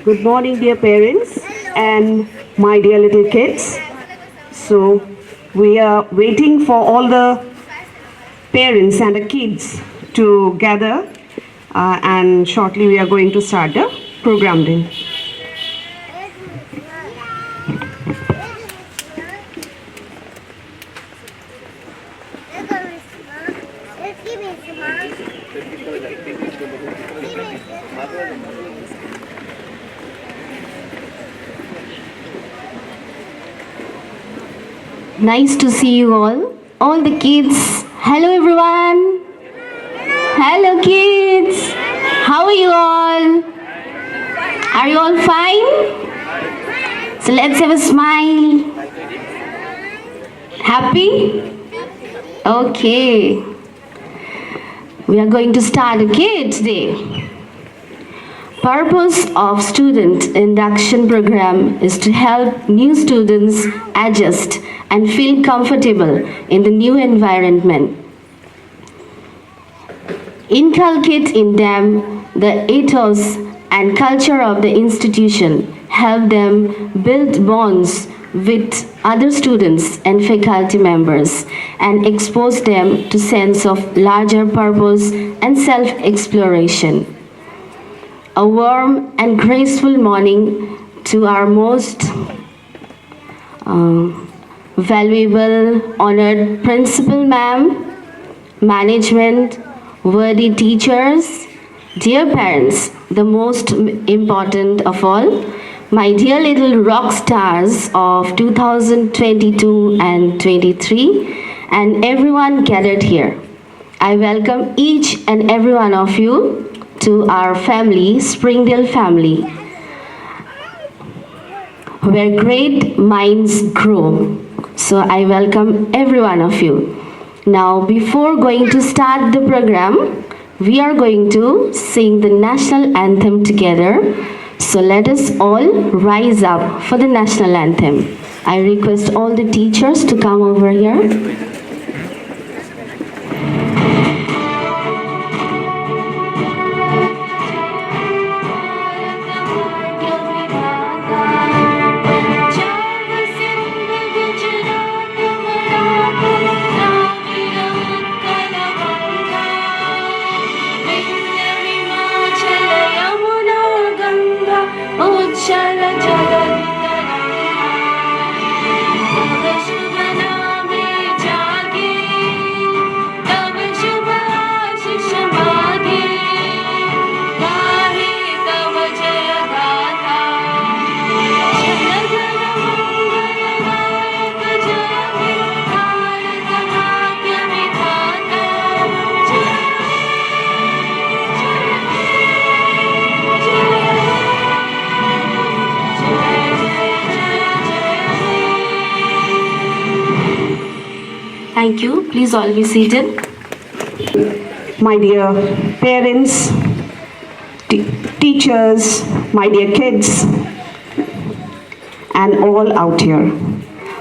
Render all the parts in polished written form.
Good morning, dear parents and my dear little kids. So, we are waiting for all the parents and the kids to gather, and shortly we are going to start the program then. Nice to see you all the kids. Hello everyone. Hello kids. How are you all? Are you all fine? So let's have a smile. Happy? Okay. We are going to start, okay, today. Purpose of student induction program is to help new students adjust and feel comfortable in the new environment. Inculcate in them the ethos and culture of the institution, help them build bonds with other students and faculty members, and expose them to sense of larger purpose and self-exploration. A warm and graceful morning to our most valuable, honored principal ma'am, management, worthy teachers, dear parents, the most important of all, my dear little rock stars of 2022 and 23, and everyone gathered here. I welcome each and every one of you to our family, Springdale family, where great minds grow. So I welcome every one of you. Now, before going to start the program, we are going to sing the national anthem together. So let us all rise up for the national anthem. I request all the teachers to come over here. Thank you. Please all be seated. My dear parents, teachers, my dear kids, and all out here.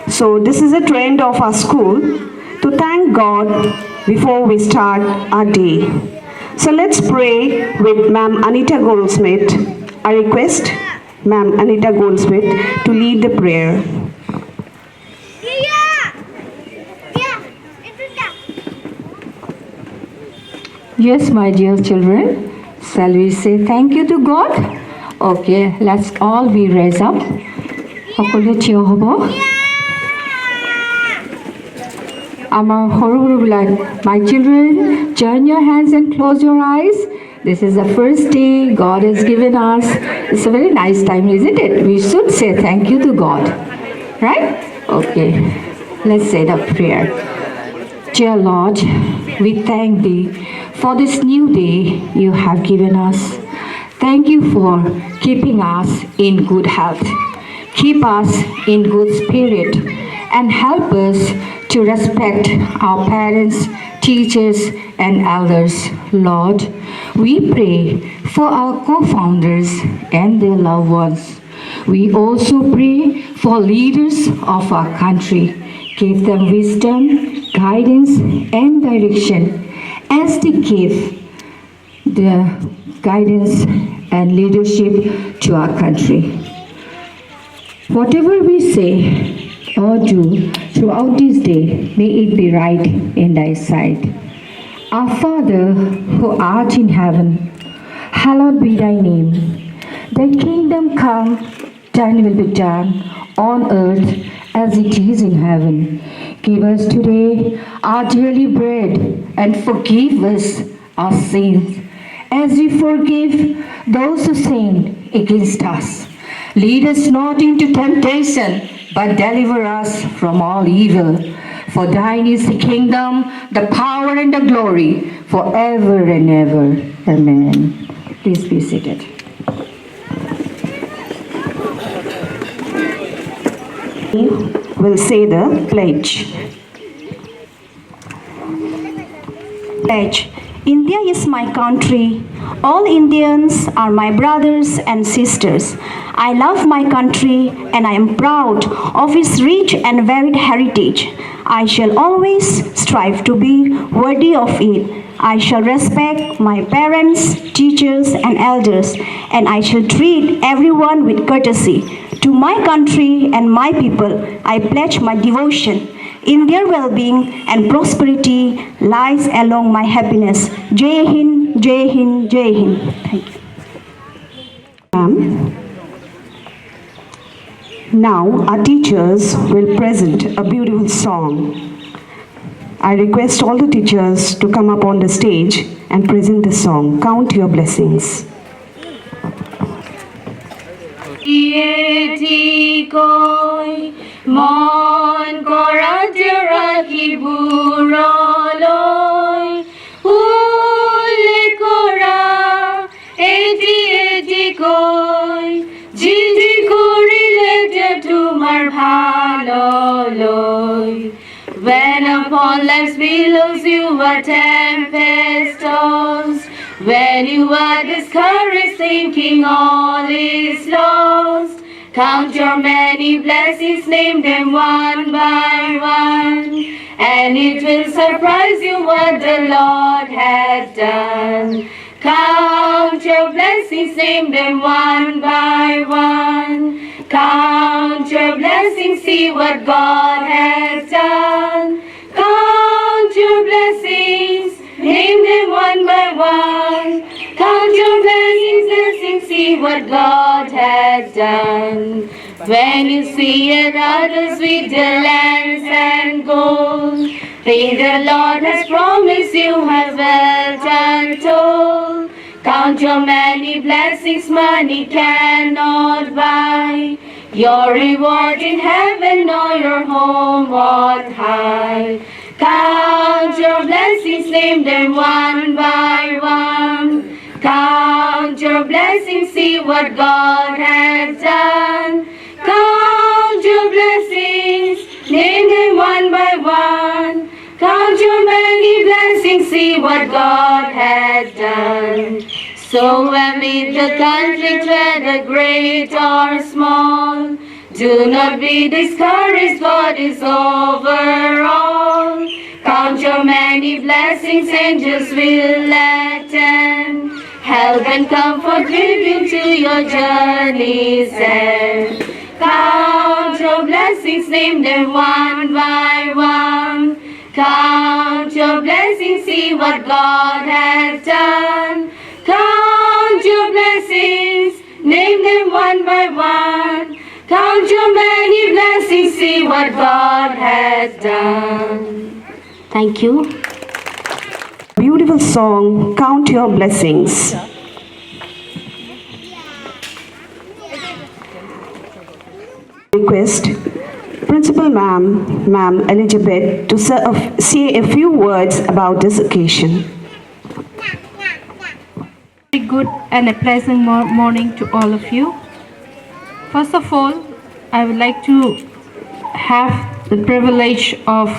So this is a trend of our school to thank God before we start our day. So let's pray with Ma'am Anita Goldsmith. I request Ma'am Anita Goldsmith to lead the prayer. Yes, my dear children, shall we say thank you to God? Okay, let's all be raised up. সকলে থিয় হ'ব। আমাৰ সৰু সৰুবিলাক, my children, join your hands and close your eyes. This is the first day God has given us. It's a very nice time, isn't it? We should say thank you to God, right? Okay, let's say the prayer. Dear Lord, we thank Thee for this new day You have given us. Thank You for keeping us in good health. Keep us in good spirit and help us to respect our parents, teachers, and elders. Lord, we pray for our co-founders and their loved ones. We also pray for leaders of our country. Give them wisdom, guidance, and direction as they give the guidance and leadership to our country. Whatever we say or do throughout this day, may it be right in thy sight. Our Father, who art in heaven, hallowed be thy name. Thy kingdom come, thine will be done on earth as it is in heaven. Give us today our daily bread and forgive us our sins as we forgive those who sin against us. Lead us not into temptation, but deliver us from all evil. For thine is the kingdom, the power, and the glory, forever and ever. Amen. Please be seated. Will say the pledge. Pledge. India is my country. All Indians are my brothers and sisters. I love my country and I am proud of its rich and varied heritage. I shall always strive to be worthy of it. I shall respect my parents, teachers, and elders, and I shall treat everyone with courtesy. To my country and my people, I pledge my devotion. In their well-being and prosperity lies along my happiness. Jai Hind, Jai Hind, Jai Hind. Thank you. Ma'am. Now our teachers will present a beautiful song. I request all the teachers to come up on the stage and present the song. Count your blessings. মন কৰাত ৰাখিবোৰলৈ উল্লেখ কৰা এটি এটি কৈ যি যি কৰিলে যে তোমাৰ ভাললৈ When upon life's billows you are tempest tossed, when you are discouraged thinking all is lost, count your many blessings, name them one by one, and it will surprise you what the Lord has done. Count your blessings, name them one by one. Count your blessings, see what God has done. Count your blessings, name them one by one. Count your blessings, see what God has done. When you see others with their lands and gold, think the Lord has promised you have wealth untold. Count your many blessings, money cannot buy your reward in heaven or your home on high. Count your blessings, name them one by one. Count your blessings, see what God has done. Count your blessings, name them one by one. Count your many blessings, see what God has done. So amid the conflict, whether great or small, do not be discouraged, God is over all. Count your many blessings, angels will attend. Help and comfort with you to your journey's end. Count your blessings, name them one by one. Count your blessings, see what God has done. Count your blessings, name them one by one. Count your many blessings, see what God has done. Thank you. Beautiful song, Count Your Blessings. Request Principal Ma'am Elizabeth to say a few words about this occasion. Very good and a pleasant morning to all of you. First of all, I would like to have the privilege of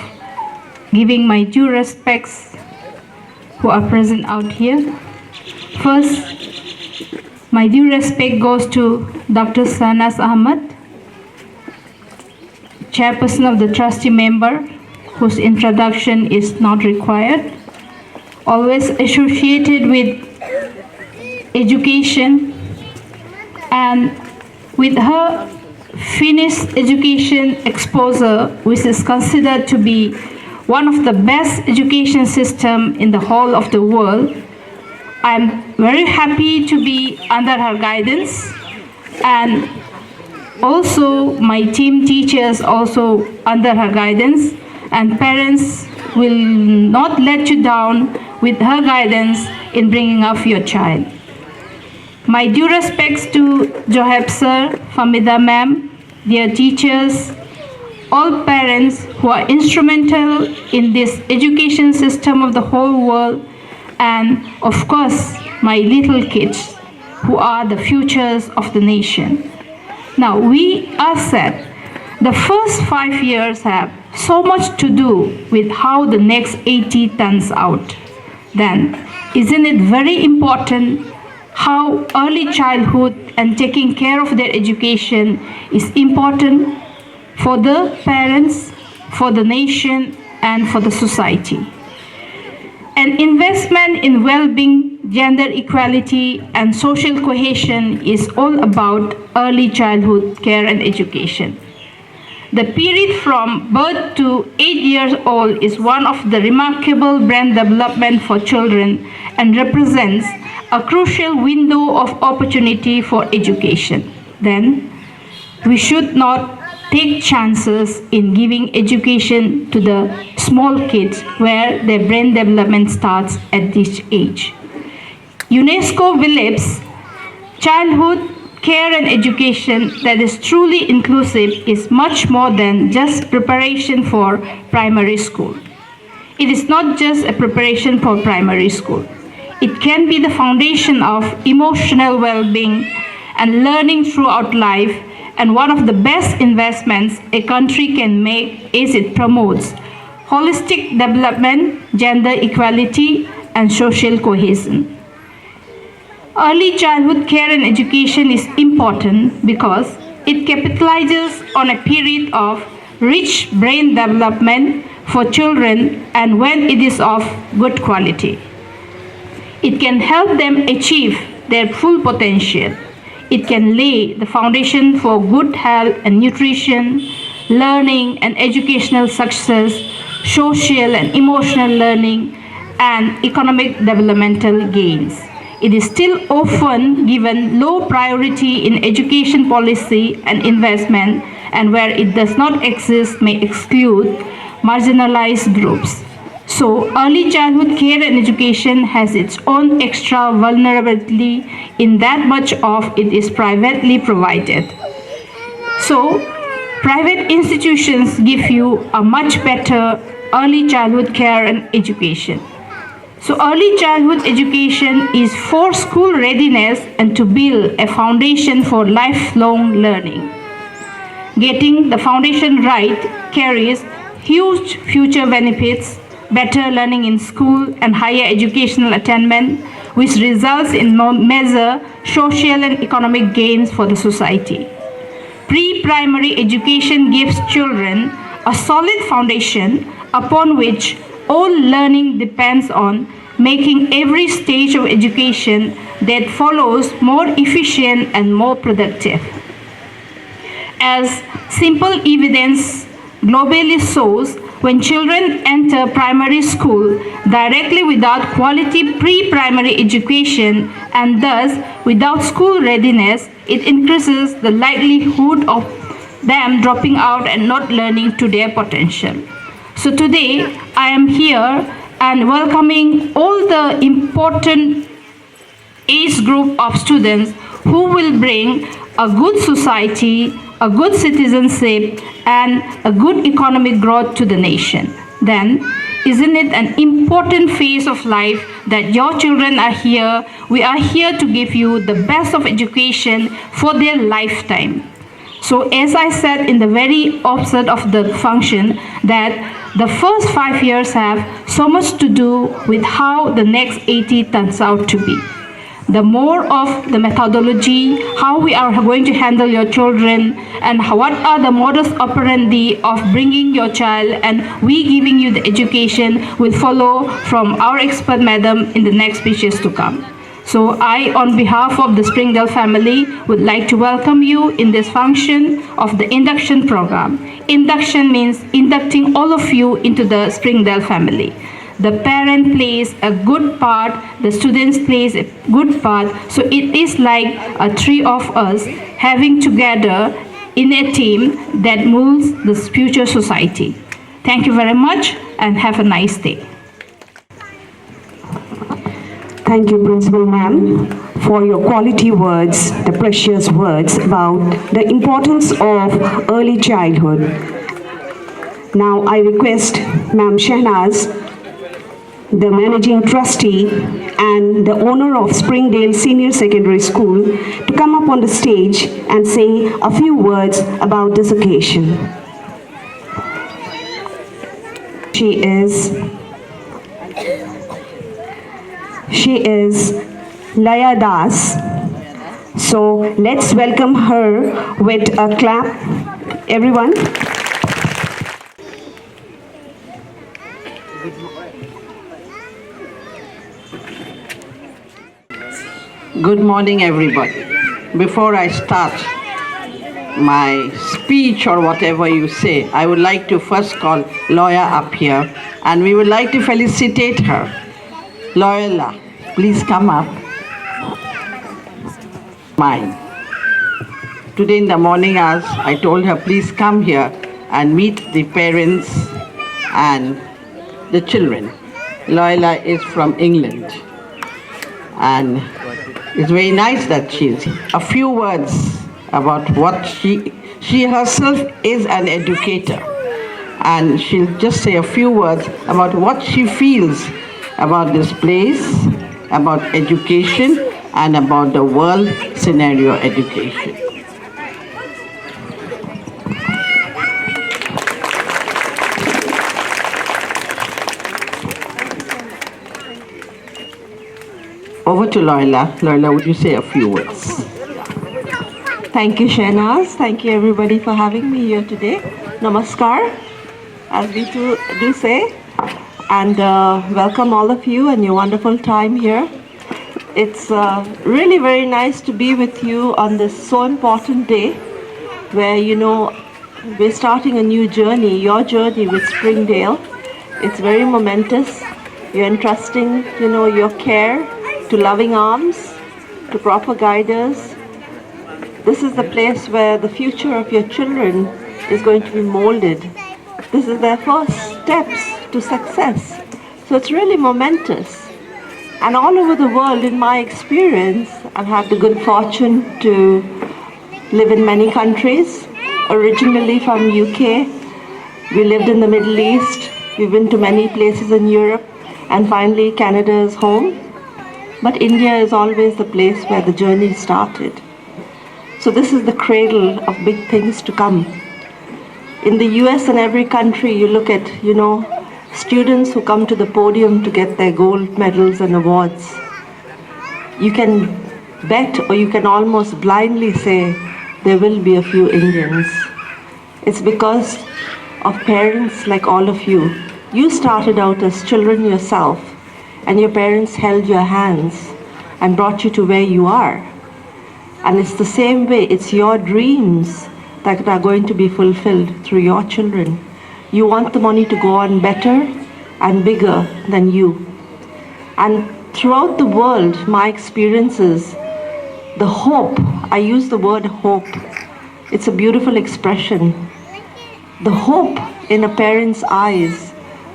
giving my due respects who are present out here. First, my due respect goes to Dr. Sanas Ahmad, Chairperson of the Trustee Member, whose introduction is not required, always associated with education, And with her finished education exposure, which is considered to be one of the best education system in the whole of the world, I'm very happy to be under her guidance, and also my team teachers also under her guidance, and parents will not let you down with her guidance in bringing up your child. My due respects to Johab sir, Famida ma'am, dear teachers, all parents who are instrumental in this education system of the whole world, and of course my little kids who are the futures of the nation. Now we are said the first 5 years have so much to do with how the next 80 turns out. Then isn't it very important how early childhood and taking care of their education is important for the parents, for the nation, and for the society. An investment in well-being, gender equality, and social cohesion is all about early childhood care and education. The period from birth to 8 years old is one of the remarkable brain development for children and represents a crucial window of opportunity for education. Then, we should not take chances in giving education to the small kids where their brain development starts at this age. UNESCO believes childhood care and education that is truly inclusive is much more than just preparation for primary school. It is not just a preparation for primary school. It can be the foundation of emotional well-being and learning throughout life, and one of the best investments a country can make is it promotes holistic development, gender equality, and social cohesion. Early childhood care and education is important because it capitalizes on a period of rich brain development for children, and when it is of good quality, it can help them achieve their full potential. It can lay the foundation for good health and nutrition, learning and educational success, social and emotional learning, and economic developmental gains. It is still often given low priority in education policy and investment, and where it does not exist may exclude marginalized groups. So early childhood care and education has its own extra vulnerability in that much of it is privately provided. So private institutions give you a much better early childhood care and education. So early childhood education is for school readiness and to build a foundation for lifelong learning. Getting the foundation right carries huge future benefits, better learning in school and higher educational attainment, which results in measure social and economic gains for the society. Pre-primary education gives children a solid foundation upon which all learning depends on, making every stage of education that follows more efficient and more productive. As simple evidence globally shows, when children enter primary school directly without quality pre-primary education and thus without school readiness, it increases the likelihood of them dropping out and not learning to their potential. So today I am here and welcoming all the important age group of students who will bring a good society, a good citizenship, and a good economic growth to the nation. Then, isn't it an important phase of life that your children are here? We are here to give you the best of education for their lifetime. So as I said in the very outset of the function, that the first 5 years have so much to do with how the next 80 turns out to be. The more of the methodology, how we are going to handle your children, and what are the modus operandi of bringing your child and we giving you the education will follow from our expert madam in the next speeches to come. So I, on behalf of the Springdale family, would like to welcome you in this function of the induction program. Induction means inducting all of you into the Springdale family. The parent plays a good part, the students plays a good part. So it is like a three of us having together in a team that moves the future society. Thank you very much and have a nice day. Thank you, Principal Ma'am, for your quality words, the precious words about the importance of early childhood. Now I request Ma'am Shehnaz, the Managing Trustee and the owner of Springdale Senior Secondary School, to come up on the stage and say a few words about this occasion. She is Laya Das. So let's welcome her with a clap, everyone. Good morning, everybody. Before I start my speech or whatever you say, I would like to first call Loya up here, and we would like to felicitate her. Loyola, please come up. Mine. Today in the morning hours, I told her, please come here and meet the parents and the children. Loyola is from England, and it's very nice that she's here. A few words about what she herself is an educator, and she'll just say a few words about what she feels about this place, about education, and about the world scenario education. Over to Loyola. Loyola, would you say a few words? Thank you, Shehnaz. Thank you, everybody, for having me here today. Namaskar, as we do say, and welcome all of you and your wonderful time here. It's really very nice to be with you on this so important day where, you know, we're starting a new journey, your journey with Springdale. It's very momentous. You're entrusting, you know, your care to loving arms, to proper guiders. This is the place where the future of your children is going to be molded. This is their first steps to success. So it's really momentous. And all over the world, in my experience, I've had the good fortune to live in many countries. Originally from UK, we lived in the Middle East. We've been to many places in Europe, and finally Canada is home. But India is always the place where the journey started. So this is the cradle of big things to come. In the US and every country, you look at, you know, students who come to the podium to get their gold medals and awards. You can bet, or you can almost blindly say, there will be a few Indians. It's because of parents like all of you. You started out as children yourself, and your parents held your hands and brought you to where you are. And it's the same way, it's your dreams that are going to be fulfilled through your children. You want the money to go on better and bigger than you. And throughout the world, my experiences, the hope, I use the word hope, it's a beautiful expression. The hope in a parent's eyes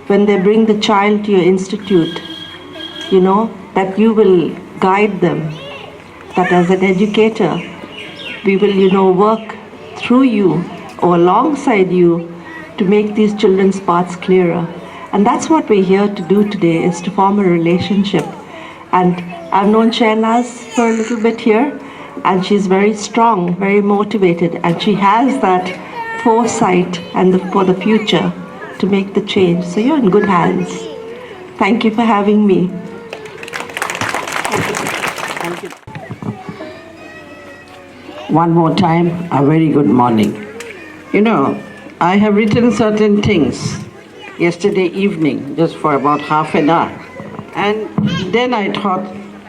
when they bring the child to your institute, you know, that you will guide them, that as an educator, we will, you know, work through you or alongside you to make these children's paths clearer. And that's what we're here to do today, is to form a relationship. And I've known Shehnaz for a little bit here, and she's very strong, very motivated, and she has that foresight and for the future to make the change. So you're in good hands. Thank you for having me. Thank you. One more time, a very good morning. You know, I have written certain things yesterday evening, just for about half an hour. And then I thought,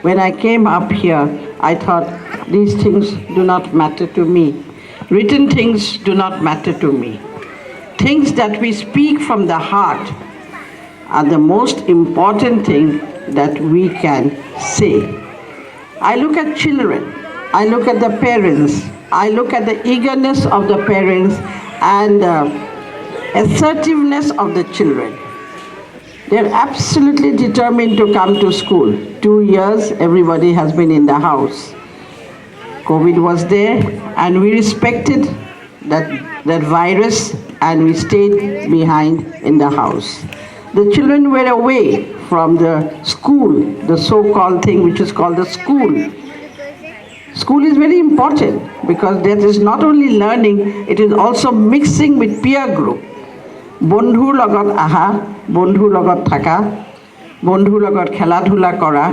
When I came up here, I thought these things do not matter to me. Written things do not matter to me. Things that we speak from the heart are the most important thing that we can say. I look at children, I look at the parents, I look at the eagerness of the parents and assertiveness of the children. They're absolutely determined to come to school. 2 years, everybody has been in the house. COVID was there, and we respected that virus, and we stayed behind in the house. The children were away from the school, the so-called thing which is called the school. School is very important because that is not only learning, it is also mixing with peer group. বন্ধুৰ লগত আহা, বন্ধুৰ লগত থাকা, বন্ধুৰ লগত খেলা ধূলা কৰা,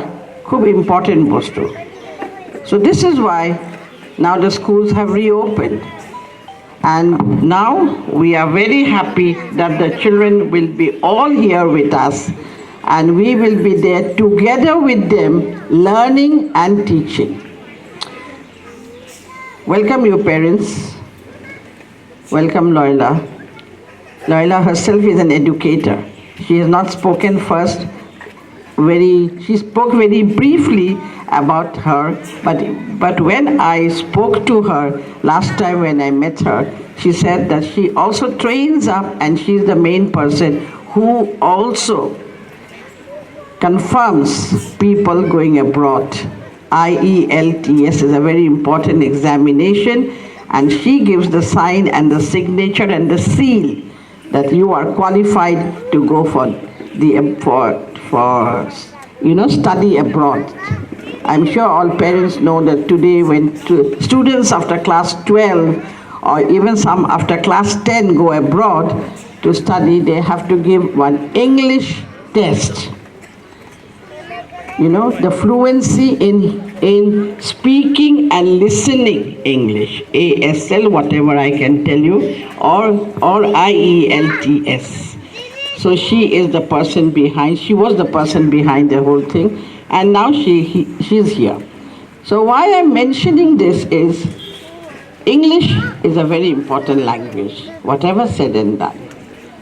খুব important বস্তু. So this is why now the schools have reopened. And now we are very happy that the children will be all here with us, and we will be there together with them, learning and teaching. Welcome you parents. Welcome Loila. Loila herself is an educator. She has not spoken first. She spoke very briefly about her, but when I spoke to her last time when I met her, she said that she also trains up, and she's the main person who also confirms people going abroad. IELTS is a very important examination, and she gives the sign and the signature and the seal that you are qualified to go for study abroad. I'm sure all parents know that today when students after class 12 or even some after class 10 go abroad to study, they have to give one English test. The fluency in speaking and listening English, ASL, whatever I can tell you, or IELTS. So she is the person behind, she was the person behind the whole thing, and now she's here. So why I'm mentioning this is, English is a very important language, whatever said and done.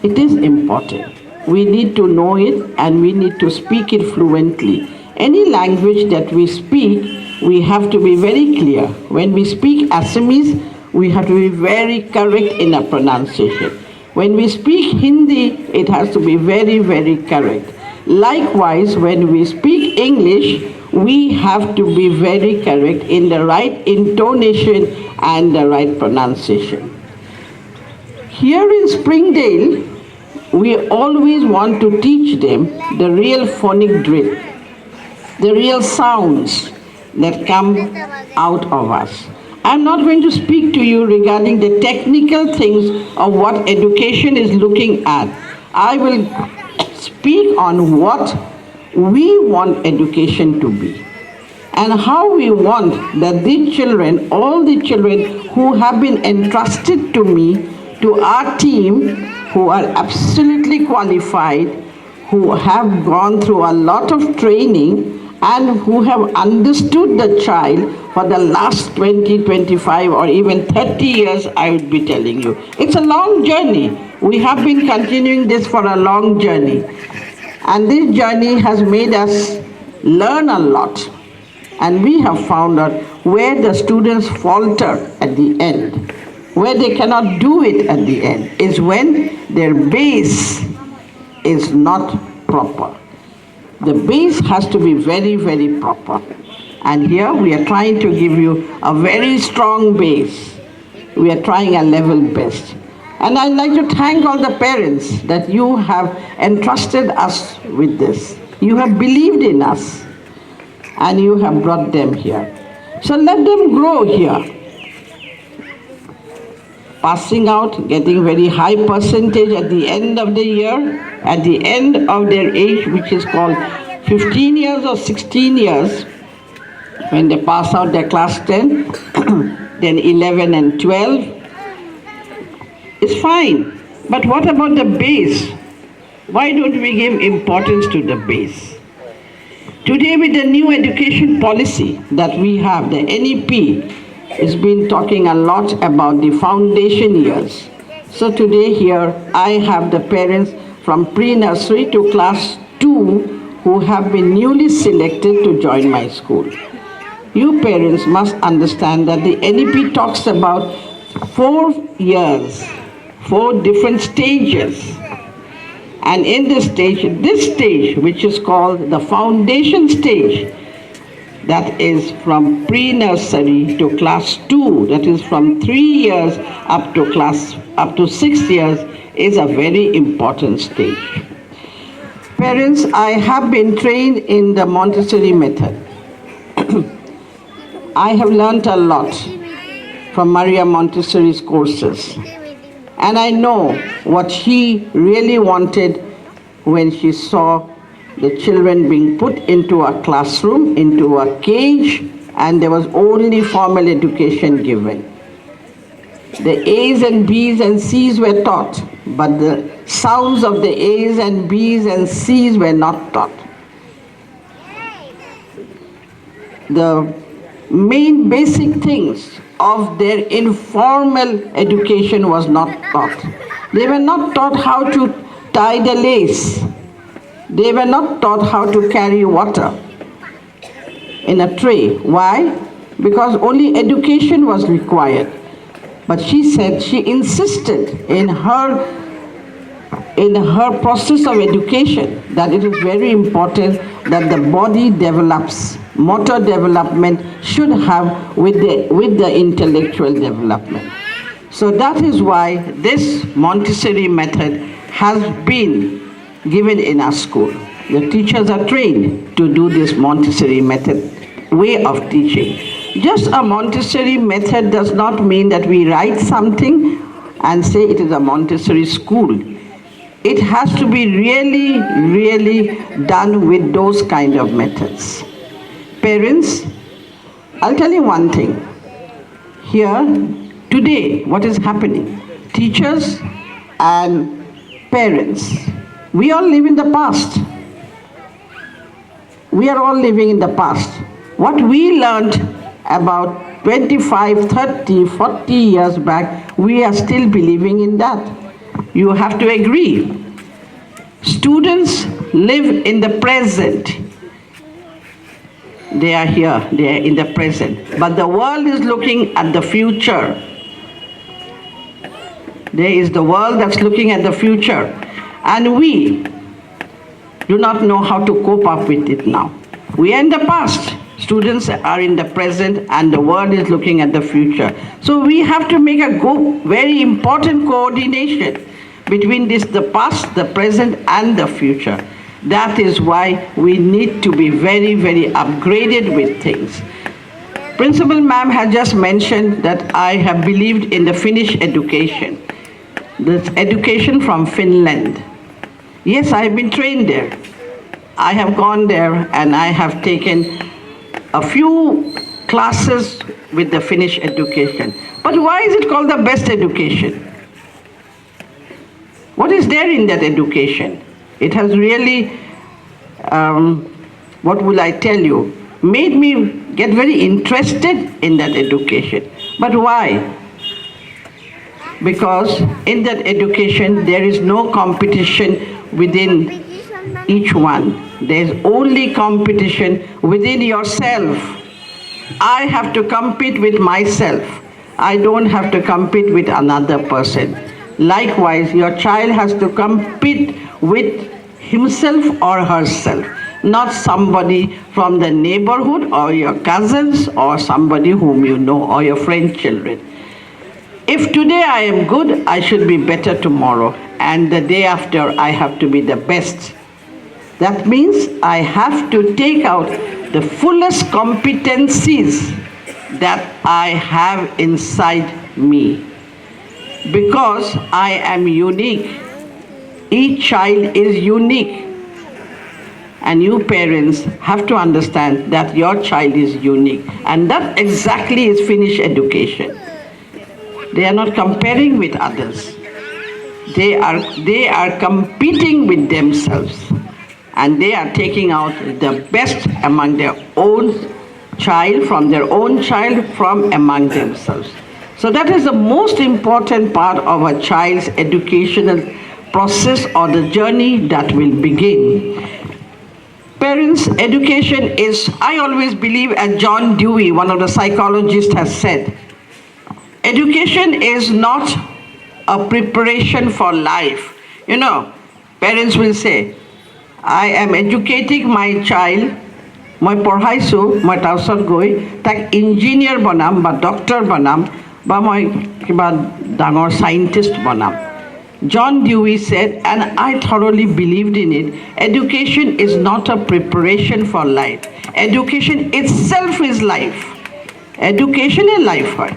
It is important. We need to know it, and we need to speak it fluently. Any language that we speak, we have to be very clear. When we speak Assamese, we have to be very correct in our pronunciation. When we speak Hindi, it has to be very, very correct. Likewise, when we speak English, we have to be very correct in the right intonation and the right pronunciation. Here in Springdale, we always want to teach them the real phonic drill, the real sounds that come out of us. I'm not going to speak to you regarding the technical things of what education is looking at. I will speak on what we want education to be, and how we want that these children, all the children who have been entrusted to me, to our team, who are absolutely qualified, who have gone through a lot of training, and who have understood the child for the last 20, 25, or even 30 years, I would be telling you. It's a long journey. We have been continuing this for a long journey. And this journey has made us learn a lot. And we have found out where the students falter at the end, where they cannot do it at the end, is when their base is not proper. The base has to be very, very proper. And here we are trying to give you a very strong base. We are trying our level best. And I'd like to thank all the parents that you have entrusted us with this. You have believed in us, and you have brought them here. So let them grow here. Passing out, getting very high percentage at the end of the year, at the end of their age, which is called 15 years or 16 years, when they pass out their class 10, then 11 and 12, it's fine. But what about the base? Why don't we give importance to the base? Today, with the new education policy that we have, the NEP has been talking a lot about the foundation years. So today here, I have the parents from pre-nursery to class 2 who have been newly selected to join my school. You parents must understand that the NEP talks about 4 years, 4 different stages. And in this stage, which is called the foundation stage, that is from pre-nursery to class 2, that is from 3 years up to 6 years, is a very important stage. Parents, I have been trained in the Montessori method. I have learned a lot from Maria Montessori's courses. And I know what she really wanted when she saw the children being put into a classroom, into a cage, and there was only formal education given. The A's and B's and C's were taught, but the sounds of the A's and B's and C's were not taught. The main basic things of their informal education was not taught. They were not taught how to tie the lace. They were not taught how to carry water in a tray. Why? Because only education was required. But she said she insisted in her process of education that it is very important that the body develops. Motor development should have with the intellectual development. So that is why this Montessori method has been given in our school. The teachers are trained to do this Montessori method way of teaching. Just a Montessori method does not mean that we write something and say it is a Montessori school. It has to be really, really done with those kind of methods. Parents, I'll tell you one thing. Here, today, what is happening? Teachers and parents, we all live in the past. We are all living in the past. What we learned about 25, 30, 40 years back, we are still believing in that. You have to agree. Students live in the present. They are here, they are in the present. But the world is looking at the future. There is the world that's looking at the future. And we do not know how to cope up with it now. We are in the past. Students are in the present and the world is looking at the future. So we have to make a very important coordination between the past, the present and the future. That is why we need to be very, very upgraded with things. Principal ma'am had just mentioned that I have believed in the Finnish education. This education from Finland. Yes, I have been trained there. I have gone there and I have taken a few classes with the Finnish education. But why is it called the best education? What is there in that education? It has really, what will I tell you, made me get very interested in that education. But why? Because in that education, there is no competition within each one. There's only competition within yourself. I have to compete with myself. I don't have to compete with another person. Likewise, your child has to compete with himself or herself, not somebody from the neighborhood or your cousins or somebody whom you know or your friend children. If today I am good, I should be better tomorrow, and the day after I have to be the best. That means I have to take out the fullest competencies that I have inside me. Because I am unique. Each child is unique. And you parents have to understand that your child is unique. And that exactly is Finnish education. They are not comparing with others. They are competing with themselves. and they are taking out the best among their own child, from among themselves. So that is the most important part of a child's educational process or the journey that will begin. Parents' education is, I always believe, as John Dewey, one of the psychologists, has said, education is not a preparation for life. You know, parents will say, I am educating my child, মই পঢ়াইছোঁ, মই তাৰপিছত গৈ তাক engineer বনাম বা doctor বনাম বা মই কিবা ডাঙৰ সাইণ্টিষ্ট বনাম. John Dewey said, and I thoroughly believed in it, education is not a preparation for life. Education itself is life. Education is life হয়.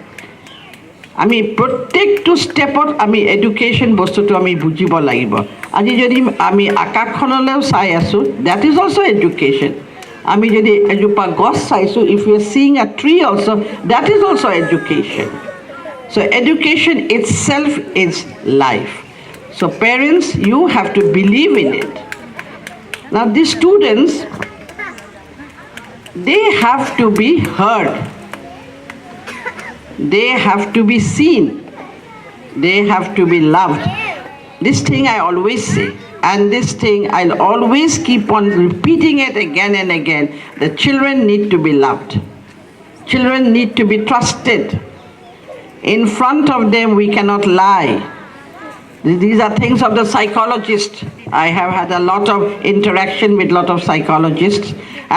আমি প্ৰত্যেকটো ষ্টেপত আমি এডুকেশ্যন বস্তুটো আমি বুজিব লাগিব. আজি যদি আমি আকাশখনলৈও চাই আছোঁ, that is also education. আমি যদি এজোপা গছ চাইছোঁ, if we are seeing a tree also, that is also education. So education itself is life. So parents, you have to believe in it. Now these students, they have to be heard. They have to be seen. They have to be loved. This thing I always say, and this thing I'll always keep on repeating it again and again. The children need to be loved. Children need to be trusted. In front of them we cannot lie. These are things of the psychologist. I have had a lot of interaction with a lot of psychologists,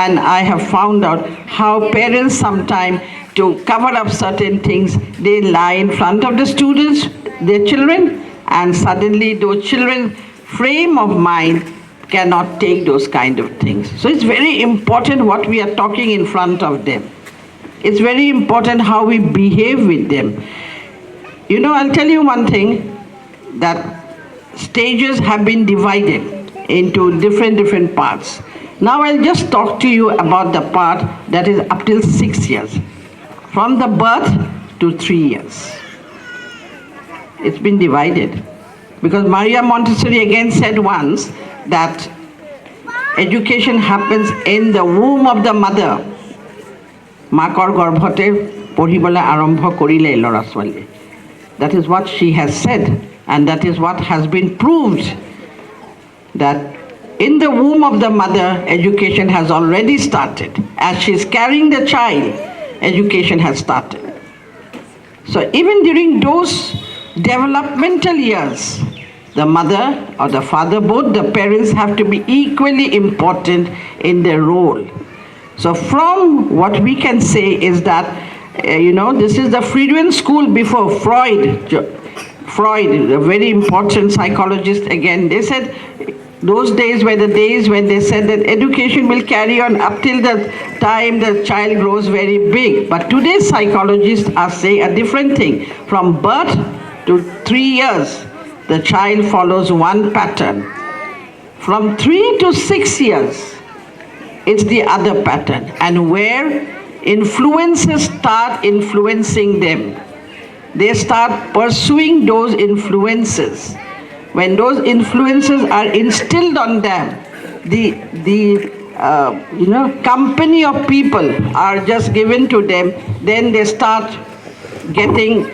and I have found out how parents sometimes, to cover up certain things, they lie in front of the students, their children, and suddenly those children's frame of mind cannot take those kind of things. So it's very important what we are talking in front of them. It's very important how we behave with them. You know, I'll tell you one thing, that stages have been divided into different parts. Now I'll just talk to you about the part that is up till 6 years. From the birth to 3 years. It's been divided. Because Maria Montessori again said once that education happens in the womb of the mother. Makor garbhote porhibole arambho korile lora swali. That is what she has said, and that is what has been proved, that in the womb of the mother, education has already started. As she is carrying the child, education has started. So even during those developmental years, the mother or the father, both the parents have to be equally important in their role. So from what we can say is that, this is the Freudian school before Freud, a very important psychologist again, they said, those days were the days when they said that education will carry on up till the time the child grows very big. But today's psychologists are saying a different thing. From birth to 3 years, the child follows one pattern. From 3 to 6 years, it's the other pattern. And where influences start influencing them, they start pursuing those influences. When those influences are instilled on them, the company of people are just given to them, then they start getting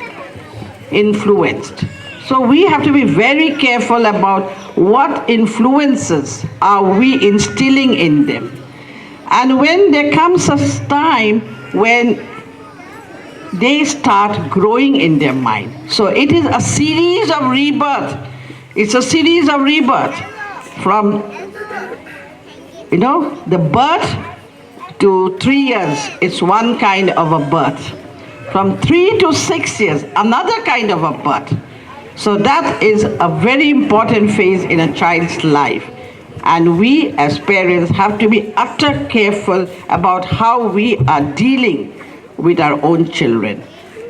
influenced. So we have to be very careful about what influences are we instilling in them. And when there comes a time when they start growing in their mind. So it is a series of rebirth. It's a series of rebirth from, the birth to 3 years. It's one kind of a birth. From 3 to 6 years, another kind of a birth. So that is a very important phase in a child's life. And we as parents have to be utter careful about how we are dealing with our own children.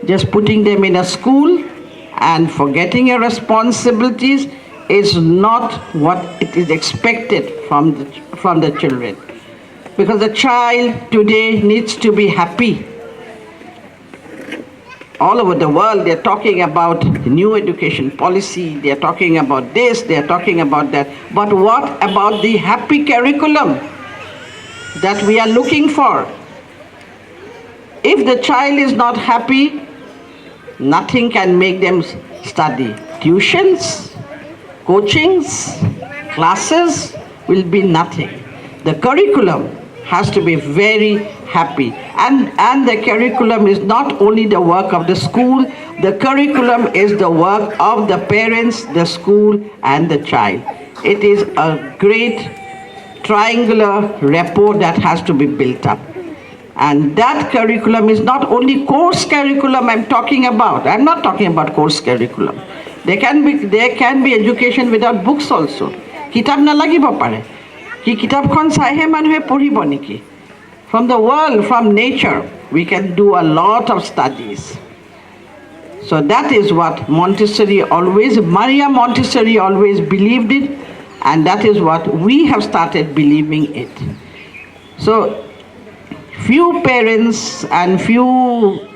Just putting them in a school and forgetting your responsibilities is not what it is expected from the children. Because the child today needs to be happy. all over the world, they're talking about new education policy, they're talking about this, they're talking about that. But what about the happy curriculum that we are looking for? If the child is not happy, nothing can make them study. Tuitions, coachings, classes will be nothing. The curriculum has to be very happy. And the curriculum is not only the work of the school, the curriculum is the work of the parents, the school, and the child. It is a great triangular rapport that has to be built up. And that curriculum is not only course curriculum I'm talking about. I'm not talking about course curriculum. There can be education without books also. Kitab nalagibo pare. Ki kitabkhon saihe manhe poribo niki. From the world, from nature, we can do a lot of studies. So that is what Maria Montessori always believed in, and that is what we have started believing it. So few parents and few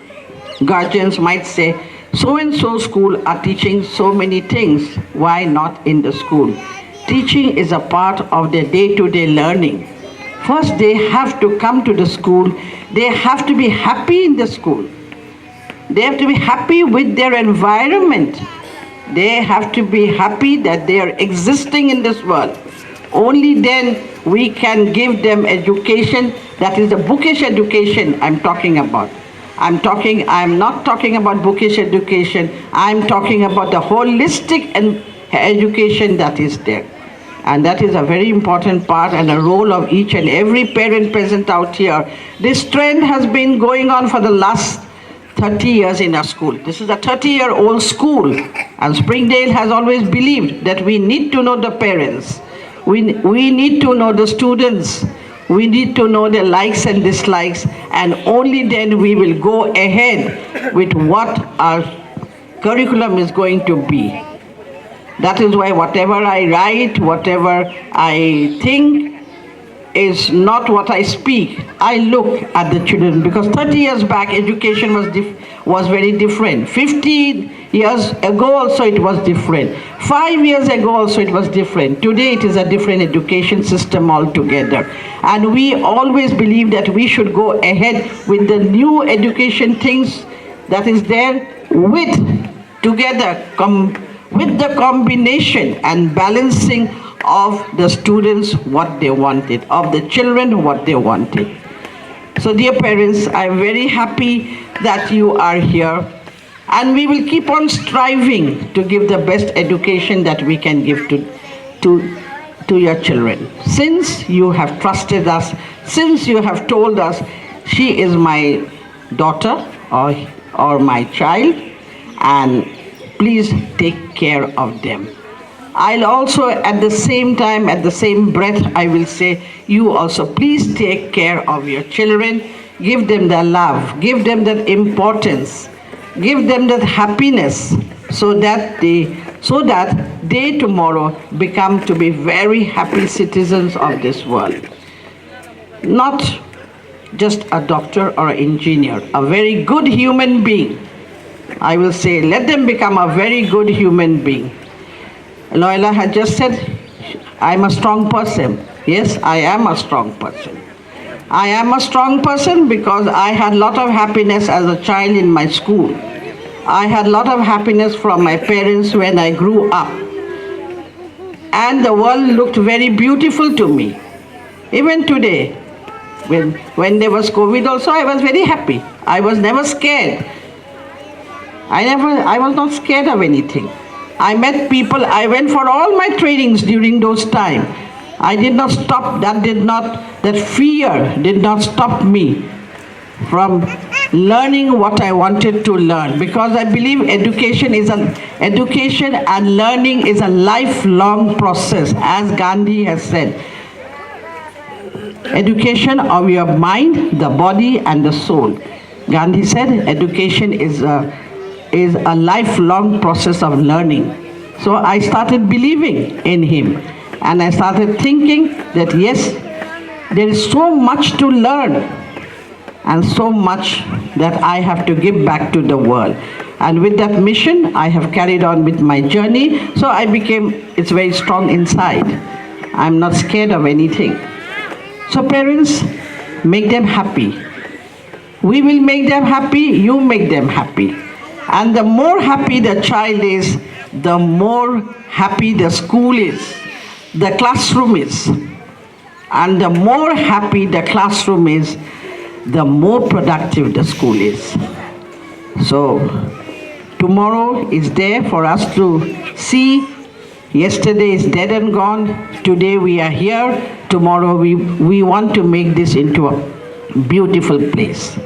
guardians might say, so-and-so school are teaching so many things, why not in the school? Teaching is a part of their day-to-day learning. First, they have to come to the school. They have to be happy in the school. They have to be happy with their environment. They have to be happy that they are existing in this world. Only then we can give them education, that is the bookish education I'm talking about. I'm not talking about bookish education, I'm talking about the holistic education that is there. And that is a very important part and a role of each and every parent present out here. This trend has been going on for the last 30 years in our school. This is a 30-year-old school, and Springdale has always believed that we need to know the parents. We need to know the students. We need to know their likes and dislikes, and only then we will go ahead with what our curriculum is going to be. That is why whatever I write, whatever I think is not what I speak. I look at the children, because 30 years back education was very different. 50 years ago also it was different. 5 years ago also it was different. Today it is a different education system altogether. And we always believe that we should go ahead with the new education things that is there with the combination and balancing of the students what they wanted, of the children what they wanted. So dear parents, I'm very happy that you are here, and we will keep on striving to give the best education that we can give to your children. Since you have trusted us, since you have told us she is my daughter or my child, and please take care of them. I'll also at the same time, at the same breath, I will say, you also please take care of your children. Give them the love, give them that importance, give them that happiness, so that they tomorrow become to be very happy citizens of this world. Not just a doctor or an engineer, a very good human being. I will say, let them become a very good human being. Loyola had just said, I'm a strong person. Yes, I am a strong person. I am a strong person because I had a lot of happiness as a child in my school. I had a lot of happiness from my parents when I grew up. And the world looked very beautiful to me. Even today, when there was COVID also, I was very happy. I was never scared. I was not scared of anything. I met people, I went for all my trainings during those times. I did not stop, that fear did not stop me from learning what I wanted to learn, because I believe education and learning is a lifelong process, as Gandhi has said. Education of your mind, the body and the soul. Gandhi said education is a lifelong process of learning. So I started believing in him, and I started thinking that yes, there is so much to learn, and so much that I have to give back to the world. And with that mission, I have carried on with my journey. So it's very strong inside. I'm not scared of anything. So parents, make them happy. We will make them happy, you make them happy. And the more happy the child is, the more happy the school is, the classroom is. And the more happy the classroom is, the more productive the school is. So tomorrow is there for us to see. Yesterday is dead and gone. Today we are here. Tomorrow we want to make this into a beautiful place.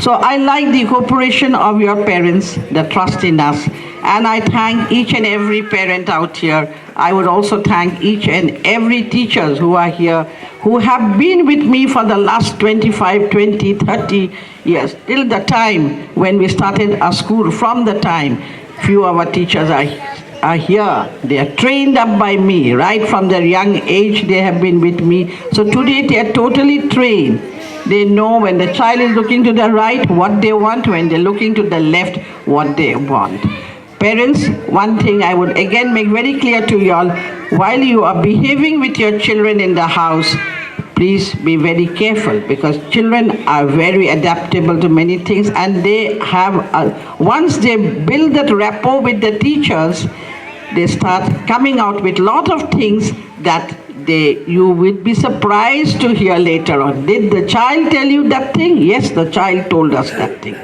So I like the cooperation of your parents, the trust in us. And I thank each and every parent out here. I would also thank each and every teachers who are here, who have been with me for the last 25, 20, 30 years, till the time when we started our school. From the time, few of our teachers are here. They are trained up by me. Right from their young age, they have been with me. So today they are totally trained. They know when the child is looking to the right, what they want. When they're looking to the left, what they want. Parents, one thing I would again make very clear to you all, while you are behaving with your children in the house, please be very careful, because children are very adaptable to many things, and they have, once they build that rapport with the teachers, they start coming out with a lot of things that you will be surprised to hear later on. Did the child tell you that thing? Yes, the child told us that thing.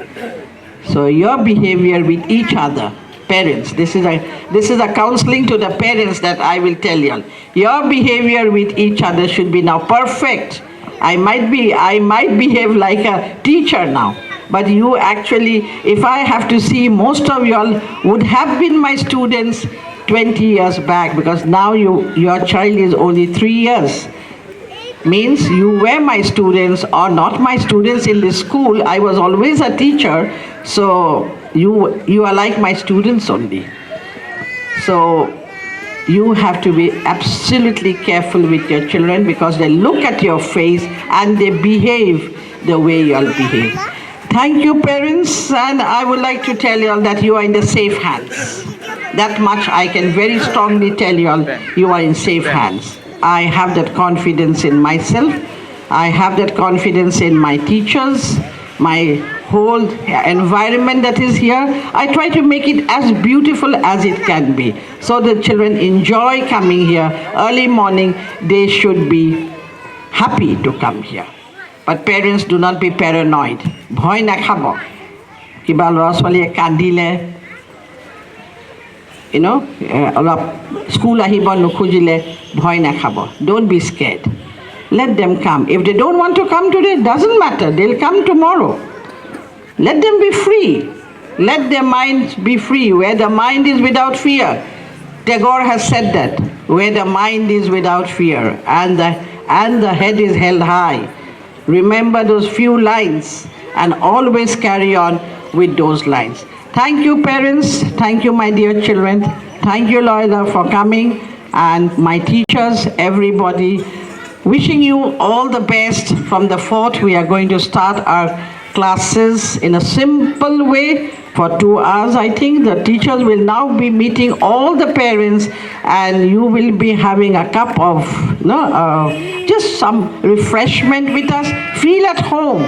So your behavior with each other, parents, this is a counseling to the parents that I will tell you. Your behavior with each other should be now perfect. I might behave like a teacher now, but you actually, if I have to see, most of you all would have been my students 20 years back, because now your child is only 3 years. Means you were my students or not my students in this school. I was always a teacher, so you are like my students only. So you have to be absolutely careful with your children, because they look at your face and they behave the way you all behave. Thank you, parents, and I would like to tell you all that you are in the safe hands. That much I can very strongly tell you all, you are in safe hands. I have that confidence in myself. I have that confidence in my teachers, my whole environment that is here. I try to make it as beautiful as it can be, so the children enjoy coming here. Early morning, they should be happy to come here. But parents, do not be paranoid. Bhoy na khabo. Kiba lora swaliye kandile, school ahibo nukhujile, bhoy na khabo. Don't be scared. Let them come. If they don't want to come today, doesn't matter. They'll come tomorrow. Let them be free. Let their minds be free. Where the mind is without fear. Tagore has said that. Where the mind is without fear and the head is held high. Remember those few lines and always carry on with those lines. Thank you, parents. Thank you, my dear children. Thank you, Loyola, for coming, and my teachers, everybody. Wishing you all the best. From the 4th, we are going to start our classes in a simple way for 2 hours. I think the teachers will now be meeting all the parents, and you will be having a cup of, just some refreshment with us. Feel at home.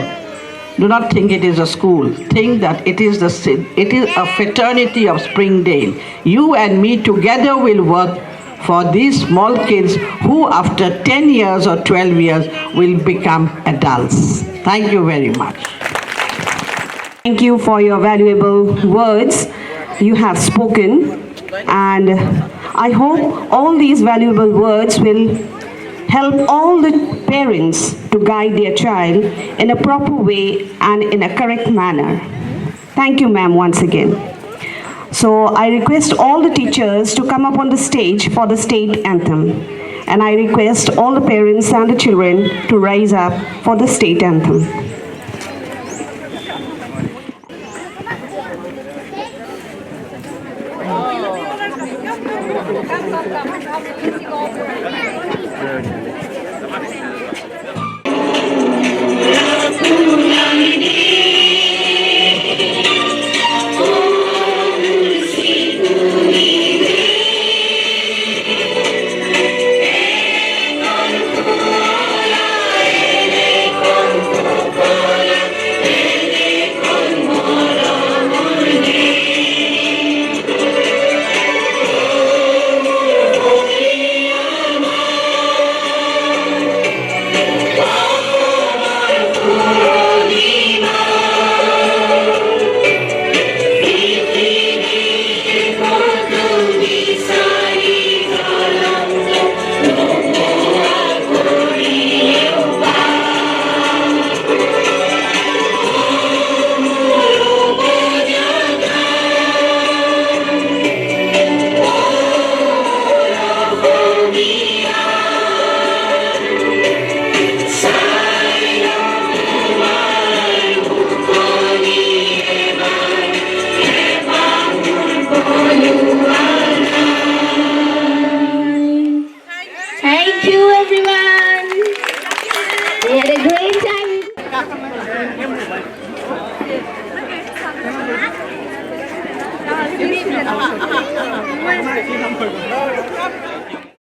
Do not think it is a school. Think that it is a fraternity of Springdale. You and me together will work for these small kids who after 10 years or 12 years will become adults. Thank you very much. Thank you for your valuable words you have spoken, and I hope all these valuable words will help all the parents to guide their child in a proper way and in a correct manner. Thank you, ma'am, once again. So I request all the teachers to come up on the stage for the state anthem. And I request all the parents and the children to rise up for the state anthem. Thank you. This is an